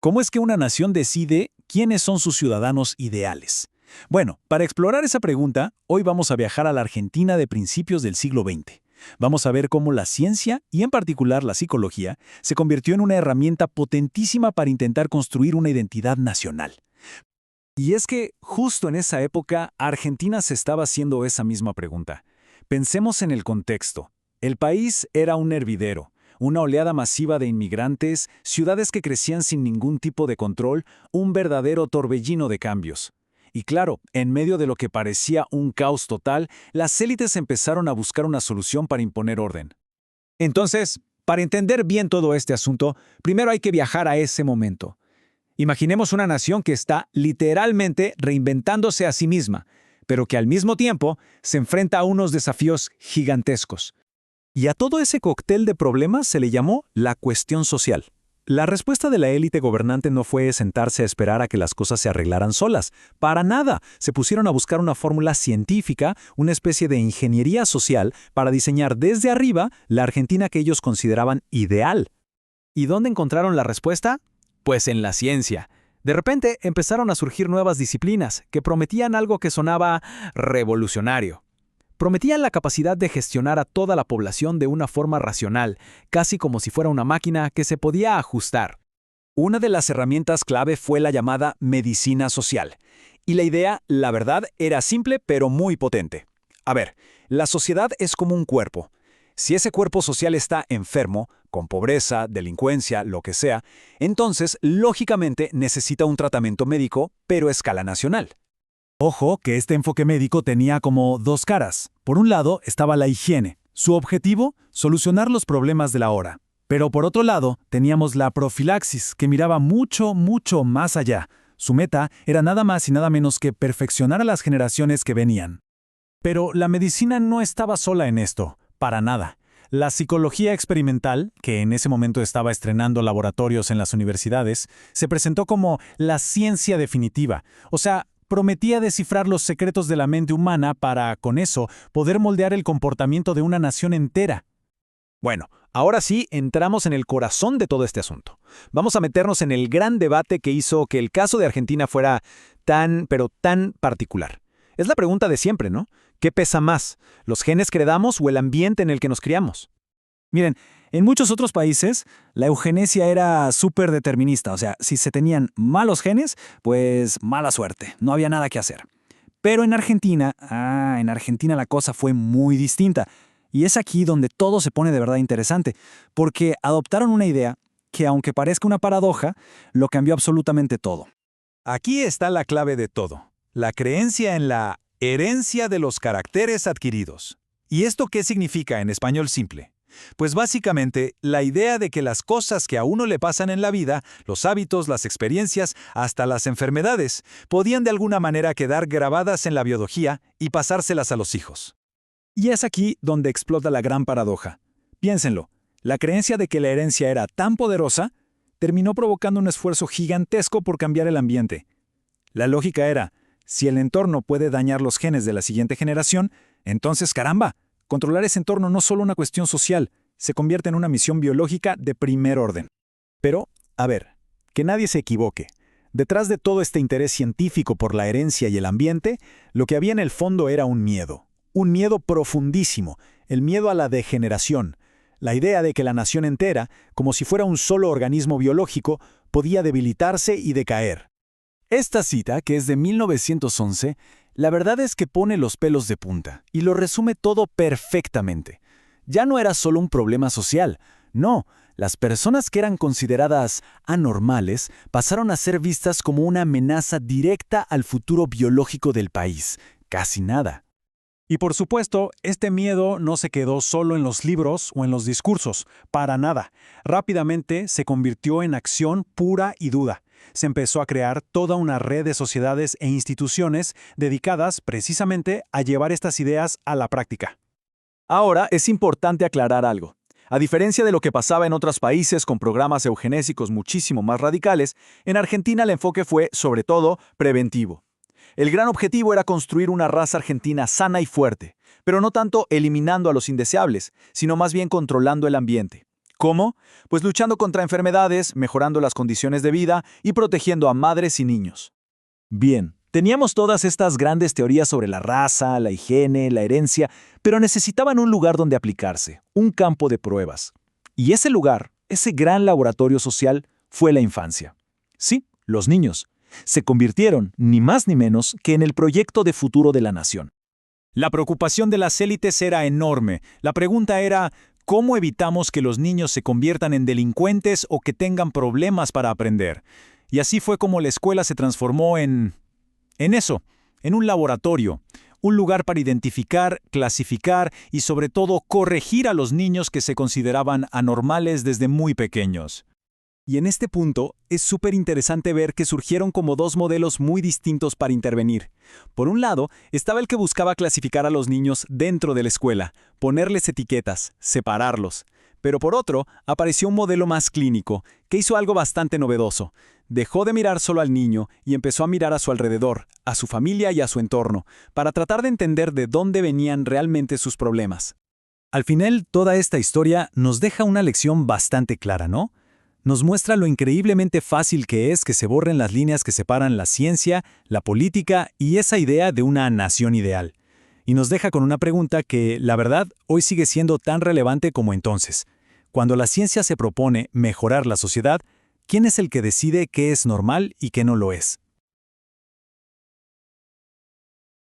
¿Cómo es que una nación decide quiénes son sus ciudadanos ideales? Bueno, para explorar esa pregunta, hoy vamos a viajar a la Argentina de principios del siglo XX. Vamos a ver cómo la ciencia, y en particular la psicología, se convirtió en una herramienta potentísima para intentar construir una identidad nacional. Y es que, justo en esa época, Argentina se estaba haciendo esa misma pregunta. Pensemos en el contexto. El país era un hervidero, una oleada masiva de inmigrantes, ciudades que crecían sin ningún tipo de control, un verdadero torbellino de cambios. Y claro, en medio de lo que parecía un caos total, las élites empezaron a buscar una solución para imponer orden. Entonces, para entender bien todo este asunto, primero hay que viajar a ese momento. Imaginemos una nación que está literalmente reinventándose a sí misma, pero que al mismo tiempo se enfrenta a unos desafíos gigantescos. Y a todo ese cóctel de problemas se le llamó la cuestión social. La respuesta de la élite gobernante no fue sentarse a esperar a que las cosas se arreglaran solas. Para nada. Se pusieron a buscar una fórmula científica, una especie de ingeniería social, para diseñar desde arriba la Argentina que ellos consideraban ideal. ¿Y dónde encontraron la respuesta? Pues en la ciencia. De repente empezaron a surgir nuevas disciplinas que prometían algo que sonaba revolucionario. Prometían la capacidad de gestionar a toda la población de una forma racional, casi como si fuera una máquina que se podía ajustar. Una de las herramientas clave fue la llamada medicina social. Y la idea, la verdad, era simple pero muy potente. A ver, la sociedad es como un cuerpo. Si ese cuerpo social está enfermo, con pobreza, delincuencia, lo que sea, entonces, lógicamente, necesita un tratamiento médico, pero a escala nacional. Ojo que este enfoque médico tenía como dos caras. Por un lado estaba la higiene. Su objetivo, solucionar los problemas de la hora. Pero por otro lado, teníamos la profilaxis, que miraba mucho, mucho más allá. Su meta era nada más y nada menos que perfeccionar a las generaciones que venían. Pero la medicina no estaba sola en esto, para nada. La psicología experimental, que en ese momento estaba estrenando laboratorios en las universidades, se presentó como la ciencia definitiva. O sea, prometía descifrar los secretos de la mente humana para, con eso, poder moldear el comportamiento de una nación entera. Bueno, ahora sí entramos en el corazón de todo este asunto. Vamos a meternos en el gran debate que hizo que el caso de Argentina fuera tan, pero tan particular. Es la pregunta de siempre, ¿no? ¿Qué pesa más, los genes que heredamos o el ambiente en el que nos criamos? Miren, en muchos otros países, la eugenesia era súper determinista. O sea, si se tenían malos genes, pues mala suerte, no había nada que hacer. Pero en Argentina la cosa fue muy distinta. Y es aquí donde todo se pone de verdad interesante, porque adoptaron una idea que, aunque parezca una paradoja, lo cambió absolutamente todo. Aquí está la clave de todo, la creencia en la herencia de los caracteres adquiridos. ¿Y esto qué significa en español simple? Pues básicamente, la idea de que las cosas que a uno le pasan en la vida, los hábitos, las experiencias, hasta las enfermedades, podían de alguna manera quedar grabadas en la biología y pasárselas a los hijos. Y es aquí donde explota la gran paradoja. Piénsenlo, la creencia de que la herencia era tan poderosa terminó provocando un esfuerzo gigantesco por cambiar el ambiente. La lógica era, si el entorno puede dañar los genes de la siguiente generación, entonces caramba, controlar ese entorno no es solo una cuestión social, se convierte en una misión biológica de primer orden. Pero, a ver, que nadie se equivoque. Detrás de todo este interés científico por la herencia y el ambiente, lo que había en el fondo era un miedo profundísimo, el miedo a la degeneración, la idea de que la nación entera, como si fuera un solo organismo biológico, podía debilitarse y decaer. Esta cita, que es de 1911, la verdad es que pone los pelos de punta y lo resume todo perfectamente. Ya no era solo un problema social, no, las personas que eran consideradas anormales pasaron a ser vistas como una amenaza directa al futuro biológico del país, casi nada. Y por supuesto, este miedo no se quedó solo en los libros o en los discursos, para nada. Rápidamente se convirtió en acción pura y dura. Se empezó a crear toda una red de sociedades e instituciones dedicadas precisamente a llevar estas ideas a la práctica. Ahora es importante aclarar algo. A diferencia de lo que pasaba en otros países con programas eugenésicos muchísimo más radicales, en Argentina el enfoque fue, sobre todo, preventivo. El gran objetivo era construir una raza argentina sana y fuerte, pero no tanto eliminando a los indeseables, sino más bien controlando el ambiente. ¿Cómo? Pues luchando contra enfermedades, mejorando las condiciones de vida y protegiendo a madres y niños. Bien, teníamos todas estas grandes teorías sobre la raza, la higiene, la herencia, pero necesitaban un lugar donde aplicarse, un campo de pruebas. Y ese lugar, ese gran laboratorio social, fue la infancia. Sí, los niños. Se convirtieron, ni más ni menos, que en el proyecto de futuro de la nación. La preocupación de las élites era enorme. La pregunta era, ¿cómo evitamos que los niños se conviertan en delincuentes o que tengan problemas para aprender? Y así fue como la escuela se transformó en eso, en un laboratorio, un lugar para identificar, clasificar y sobre todo corregir a los niños que se consideraban anormales desde muy pequeños. Y en este punto, es súper interesante ver que surgieron como dos modelos muy distintos para intervenir. Por un lado, estaba el que buscaba clasificar a los niños dentro de la escuela, ponerles etiquetas, separarlos. Pero por otro, apareció un modelo más clínico, que hizo algo bastante novedoso. Dejó de mirar solo al niño y empezó a mirar a su alrededor, a su familia y a su entorno, para tratar de entender de dónde venían realmente sus problemas. Al final, toda esta historia nos deja una lección bastante clara, ¿no? Nos muestra lo increíblemente fácil que es que se borren las líneas que separan la ciencia, la política y esa idea de una nación ideal. Y nos deja con una pregunta que, la verdad, hoy sigue siendo tan relevante como entonces. Cuando la ciencia se propone mejorar la sociedad, ¿quién es el que decide qué es normal y qué no lo es?